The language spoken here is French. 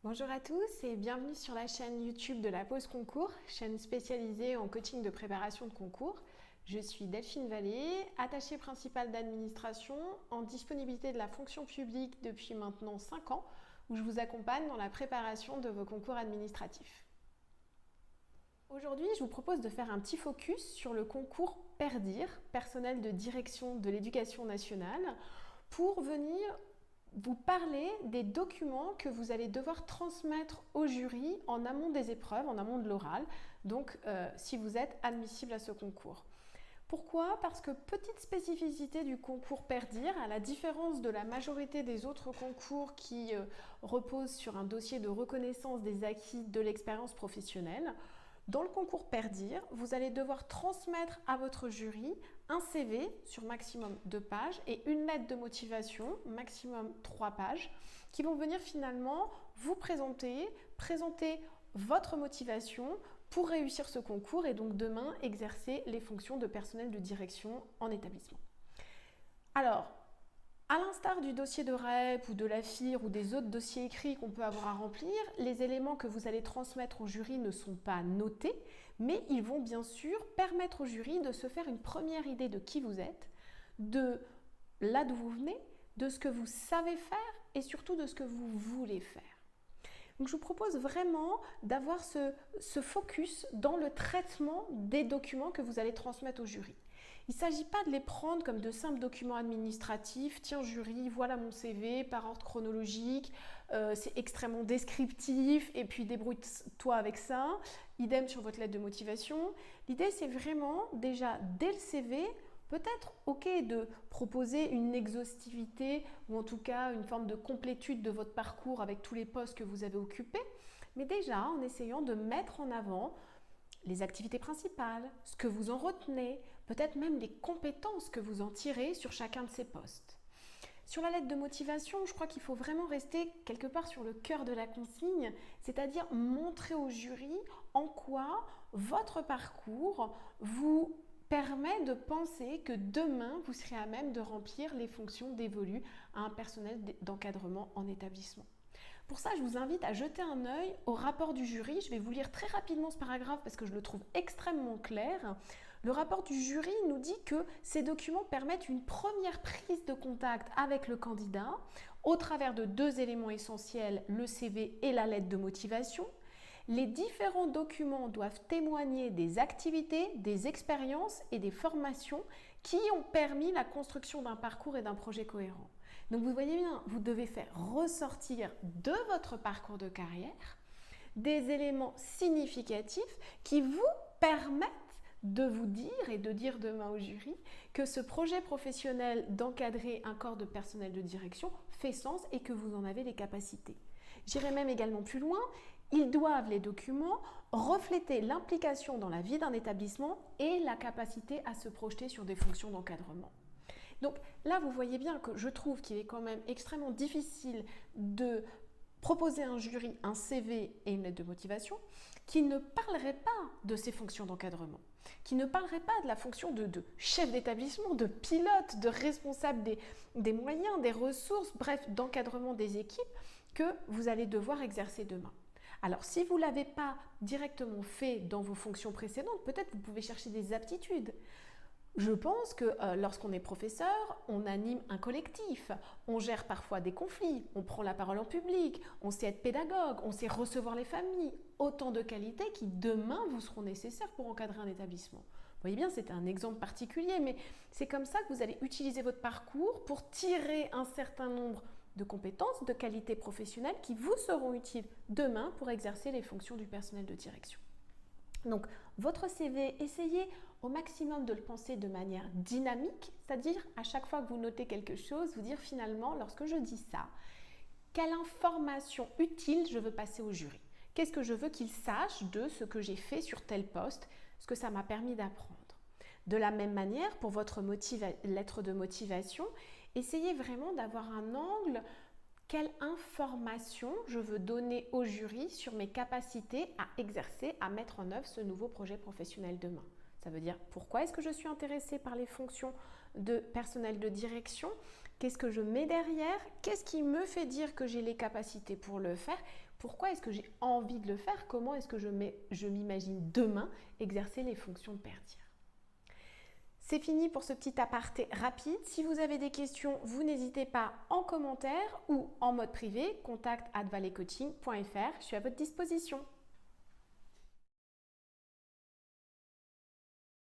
Bonjour à tous et bienvenue sur la chaîne YouTube de la Pause Concours, chaîne spécialisée en coaching de préparation de concours. Je suis Delphine Vallée, attachée principale d'administration en disponibilité de la fonction publique depuis maintenant 5 ans, où je vous accompagne dans la préparation de vos concours administratifs. Aujourd'hui, je vous propose de faire un petit focus sur le concours PERDIR, personnel de direction de l'éducation nationale, pour venir vous parler des documents que vous allez devoir transmettre au jury en amont des épreuves, en amont de l'oral, donc si vous êtes admissible à ce concours. Pourquoi? Parce que petite spécificité du concours PERDIR, à la différence de la majorité des autres concours qui reposent sur un dossier de reconnaissance des acquis de l'expérience professionnelle, dans le concours PERDIR, vous allez devoir transmettre à votre jury un CV sur maximum 2 pages et une lettre de motivation, maximum 3 pages, qui vont venir finalement vous présenter votre motivation pour réussir ce concours et donc demain exercer les fonctions de personnel de direction en établissement. Alors, à l'instar du dossier de REP ou de la FIR ou des autres dossiers écrits qu'on peut avoir à remplir, les éléments que vous allez transmettre au jury ne sont pas notés, mais ils vont bien sûr permettre au jury de se faire une première idée de qui vous êtes, de là d'où vous venez, de ce que vous savez faire et surtout de ce que vous voulez faire. Donc je vous propose vraiment d'avoir ce focus dans le traitement des documents que vous allez transmettre au jury. Il ne s'agit pas de les prendre comme de simples documents administratifs. Tiens jury, voilà mon CV par ordre chronologique, c'est extrêmement descriptif et puis débrouille-toi avec ça. Idem sur votre lettre de motivation. L'idée c'est vraiment déjà dès le CV, peut-être ok de proposer une exhaustivité ou en tout cas une forme de complétude de votre parcours avec tous les postes que vous avez occupés, mais déjà en essayant de mettre en avant les activités principales, ce que vous en retenez, peut-être même les compétences que vous en tirez sur chacun de ces postes. Sur la lettre de motivation, je crois qu'il faut vraiment rester quelque part sur le cœur de la consigne, c'est-à-dire montrer au jury en quoi votre parcours vous permet de penser que demain, vous serez à même de remplir les fonctions dévolues à un personnel d'encadrement en établissement. Pour ça, je vous invite à jeter un œil au rapport du jury. Je vais vous lire très rapidement ce paragraphe parce que je le trouve extrêmement clair. Le rapport du jury nous dit que ces documents permettent une première prise de contact avec le candidat au travers de 2 éléments essentiels, le CV et la lettre de motivation. Les différents documents doivent témoigner des activités, des expériences et des formations qui ont permis la construction d'un parcours et d'un projet cohérent. Donc vous voyez bien, vous devez faire ressortir de votre parcours de carrière des éléments significatifs qui vous permettent de vous dire et de dire demain au jury que ce projet professionnel d'encadrer un corps de personnel de direction fait sens et que vous en avez les capacités. J'irai même également plus loin, ils doivent, les documents, refléter l'implication dans la vie d'un établissement et la capacité à se projeter sur des fonctions d'encadrement. Donc là, vous voyez bien que je trouve qu'il est quand même extrêmement difficile de proposer à un jury un CV et une lettre de motivation qui ne parlerait pas de ces fonctions d'encadrement, qui ne parlerait pas de la fonction de chef d'établissement, de pilote, de responsable des moyens, des ressources, bref, d'encadrement des équipes que vous allez devoir exercer demain. Alors, si vous ne l'avez pas directement fait dans vos fonctions précédentes, peut-être vous pouvez chercher des aptitudes. Je pense que lorsqu'on est professeur, on anime un collectif, on gère parfois des conflits, on prend la parole en public, on sait être pédagogue, on sait recevoir les familles. Autant de qualités qui demain vous seront nécessaires pour encadrer un établissement. Vous voyez bien, c'est un exemple particulier, mais c'est comme ça que vous allez utiliser votre parcours pour tirer un certain nombre de compétences, de qualités professionnelles qui vous seront utiles demain pour exercer les fonctions du personnel de direction. Donc, votre CV, essayez au maximum de le penser de manière dynamique, c'est-à-dire à chaque fois que vous notez quelque chose, vous dire finalement, lorsque je dis ça, quelle information utile je veux passer au jury? Qu'est-ce que je veux qu'il sache de ce que j'ai fait sur tel poste, ce que ça m'a permis d'apprendre? De la même manière, pour votre lettre de motivation, essayez vraiment d'avoir un angle. Quelle information je veux donner au jury sur mes capacités à exercer, à mettre en œuvre ce nouveau projet professionnel demain? Ça veut dire pourquoi est-ce que je suis intéressée par les fonctions de personnel de direction? Qu'est-ce que je mets derrière? Qu'est-ce qui me fait dire que j'ai les capacités pour le faire? Pourquoi est-ce que j'ai envie de le faire? Comment est-ce que je m'imagine demain exercer les fonctions de père dire? C'est fini pour ce petit aparté rapide. Si vous avez des questions, vous n'hésitez pas en commentaire ou en mode privé, contact@valleycoaching.fr. Je suis à votre disposition.